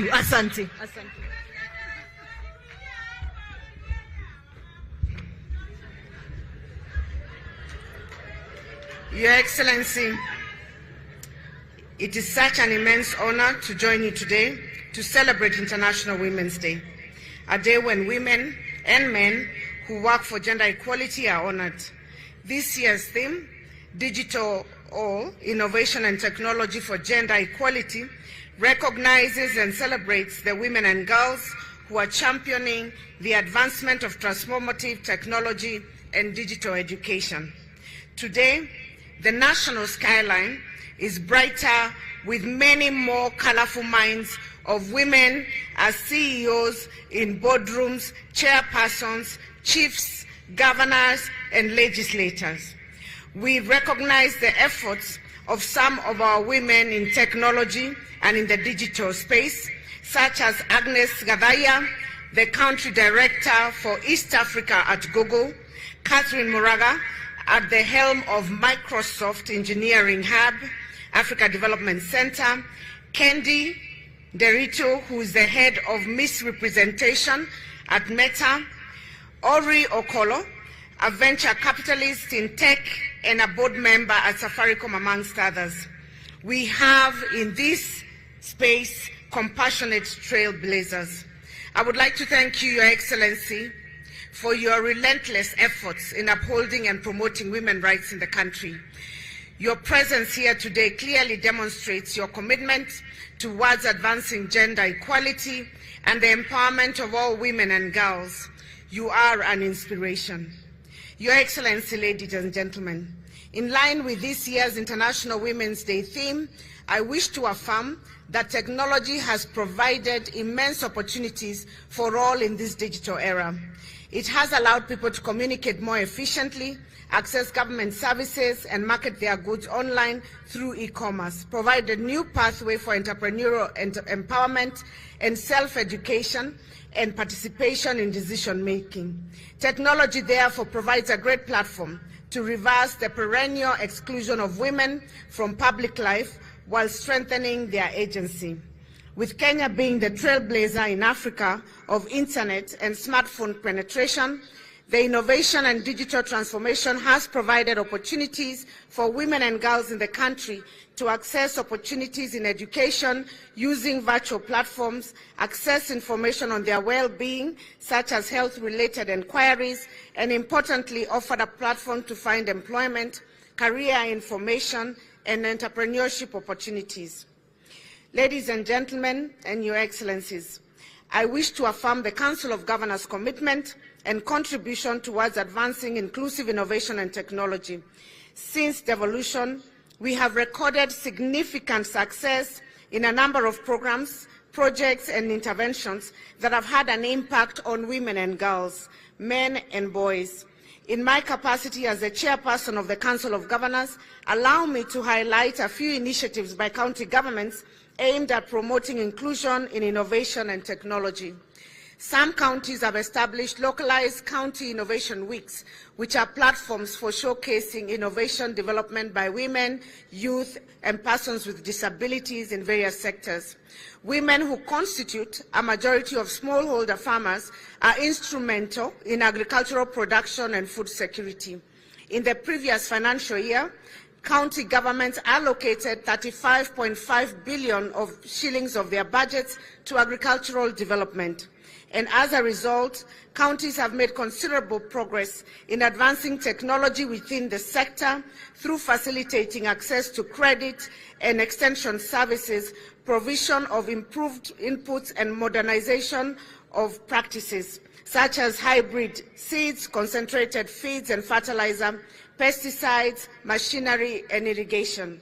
bless you. Asante. Asante. Your Excellency, it is such an immense honor to join you today to celebrate International Women's Day, a day when women and men who work for gender equality are honored. This year's theme, Digital or Innovation and Technology for Gender Equality, recognizes and celebrates the women and girls who are championing the advancement of transformative technology and digital education. Today, the national skyline is brighter with many more colorful minds of women as CEOs in boardrooms, chairpersons, chiefs, governors, and legislators. We recognize the efforts of some of our women in technology and in the digital space, such as Agnes Gadaya, the Country Director for East Africa at Google, Catherine Moraga, at the helm of Microsoft Engineering Hub, Africa Development Center, Kendi Derito, who is the head of Misrepresentation at Meta, Ori Okolo, a venture capitalist in tech and a board member at Safaricom, amongst others. We have in this space compassionate trailblazers. I would like to thank you, Your Excellency, for your relentless efforts in upholding and promoting women's rights in the country. Your presence here today clearly demonstrates your commitment towards advancing gender equality and the empowerment of all women and girls. You are an inspiration. Your Excellency, ladies and gentlemen, in line with this year's International Women's Day theme, I wish to affirm that technology has provided immense opportunities for all in this digital era. It has allowed people to communicate more efficiently, access government services, and market their goods online through e-commerce, provided new pathway for entrepreneurial empowerment and self-education and participation in decision-making. Technology, therefore, provides a great platform to reverse the perennial exclusion of women from public life while strengthening their agency. With Kenya being the trailblazer in Africa of internet and smartphone penetration, the innovation and digital transformation has provided opportunities for women and girls in the country to access opportunities in education using virtual platforms, access information on their well-being, such as health-related inquiries, and importantly, offered a platform to find employment, career information, and entrepreneurship opportunities. Ladies and gentlemen, and Your Excellencies, I wish to affirm the Council of Governors' commitment and contribution towards advancing inclusive innovation and technology. Since devolution, we have recorded significant success in a number of programs, projects, and interventions that have had an impact on women and girls, men and boys. In my capacity as the chairperson of the Council of Governors, allow me to highlight a few initiatives by county governments aimed at promoting inclusion in innovation and technology. Some counties have established localized county innovation weeks, which are platforms for showcasing innovation development by women, youth, and persons with disabilities in various sectors. Women, who constitute a majority of smallholder farmers, are instrumental in agricultural production and food security. In the previous financial year, county governments allocated 35.5 billion shillings of their budgets to agricultural development. And as a result, counties have made considerable progress in advancing technology within the sector through facilitating access to credit and extension services, provision of improved inputs, and modernization of practices, such as hybrid seeds, concentrated feeds and fertilizer, pesticides, machinery, and irrigation.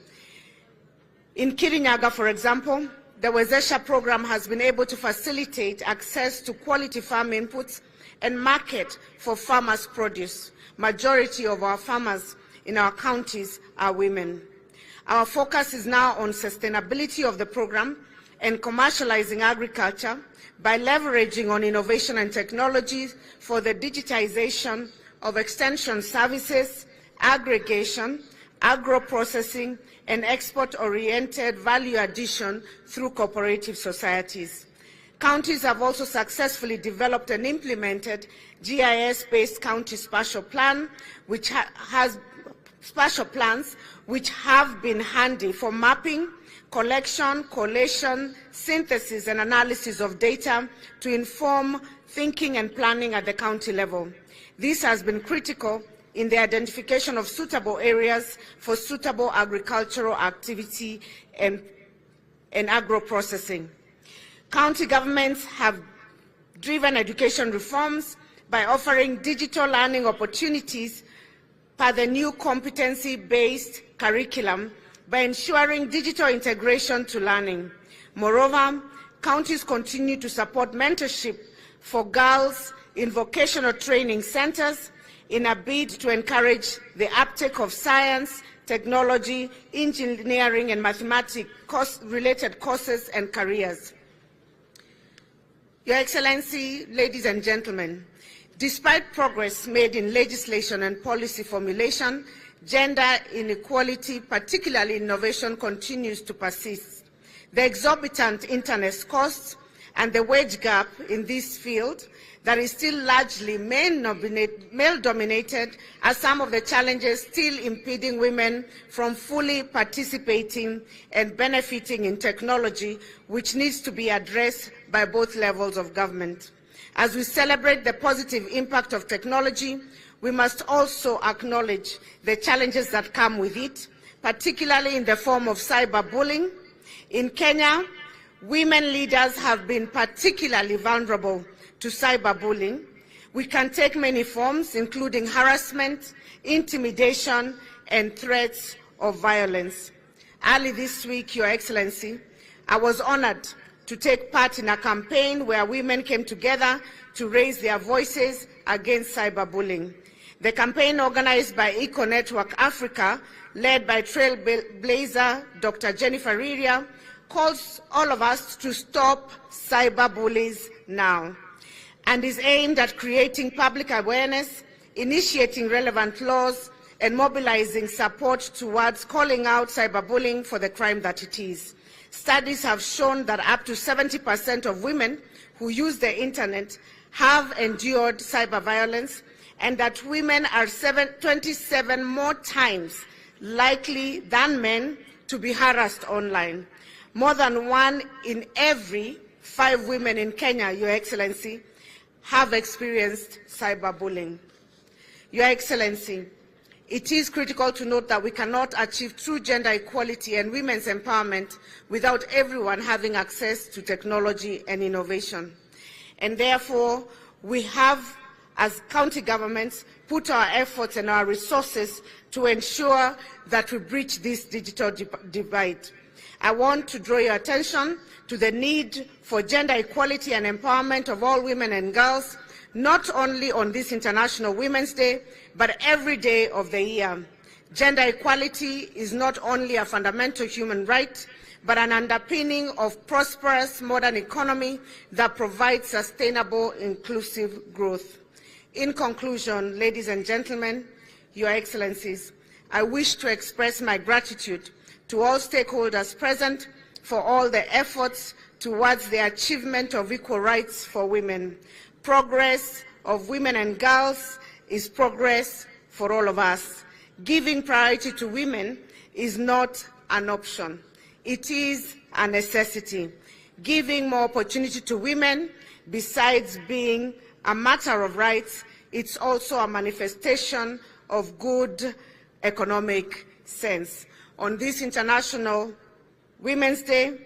In Kirinyaga, for example, the Wezesha program has been able to facilitate access to quality farm inputs and market for farmers' produce. Majority of our farmers in our counties are women. Our focus is now on sustainability of the program and commercializing agriculture by leveraging on innovation and technology for the digitization of extension services, aggregation, agro-processing, and export-oriented value addition through cooperative societies. Counties have also successfully developed and implemented GIS-based county spatial plan, which has spatial plans which have been handy for mapping, collection, collation, synthesis, and analysis of data to inform thinking and planning at the county level. This has been critical in the identification of suitable areas for suitable agricultural activity and agro-processing. County governments have driven education reforms by offering digital learning opportunities per the new competency-based curriculum by ensuring digital integration to learning. Moreover, counties continue to support mentorship for girls in vocational training centers in a bid to encourage the uptake of science, technology, engineering, and mathematics-related courses and careers. Your Excellency, ladies and gentlemen, despite progress made in legislation and policy formulation, gender inequality, particularly innovation, continues to persist. The exorbitant internet costs and the wage gap in this field that is still largely male-dominated are some of the challenges still impeding women from fully participating and benefiting in technology, which needs to be addressed by both levels of government. As we celebrate the positive impact of technology, we must also acknowledge the challenges that come with it, particularly in the form of cyberbullying. In Kenya, women leaders have been particularly vulnerable to cyberbullying. We can take many forms, including harassment, intimidation, and threats of violence. Early this week, Your Excellency, I was honored to take part in a campaign where women came together to raise their voices against cyberbullying. The campaign, organized by Eco Network Africa, led by trailblazer Dr. Jennifer Riria, calls all of us to stop cyberbullies now, and is aimed at creating public awareness, initiating relevant laws, and mobilizing support towards calling out cyberbullying for the crime that it is. Studies have shown that up to 70% of women who use the internet have endured cyber violence, and that women are 27 more times likely than men to be harassed online. More than 1 in every 5 women in Kenya, Your Excellency, have experienced cyberbullying. Your Excellency, it is critical to note that we cannot achieve true gender equality and women's empowerment without everyone having access to technology and innovation. And therefore, we have, as county governments, put our efforts and our resources to ensure that we bridge this digital divide. I want to draw your attention to the need for gender equality and empowerment of all women and girls, not only on this International Women's Day, but every day of the year. Gender equality is not only a fundamental human right, but an underpinning of prosperous modern economy that provides sustainable, inclusive growth. In conclusion, ladies and gentlemen, Your Excellencies, I wish to express my gratitude to all stakeholders present for all the efforts towards the achievement of equal rights for women. Progress of women and girls is progress for all of us. Giving priority to women is not an option. It is a necessity. Giving more opportunity to women, besides being a matter of rights, it's also a manifestation of good economic sense. On this International Women's Day,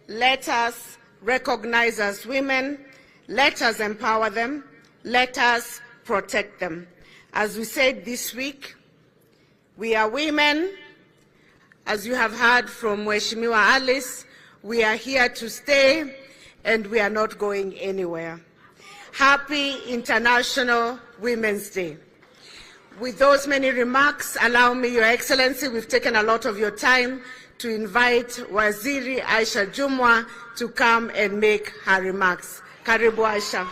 let us recognize as women, let us empower them, let us protect them. As we said this week, we are women. As you have heard from Mheshimiwa Alice, we are here to stay and we are not going anywhere. Happy International Women's Day. With those many remarks, allow me, Your Excellency, we've taken a lot of your time, to invite Waziri Aisha Jumwa to come and make her remarks. Karibu Aisha.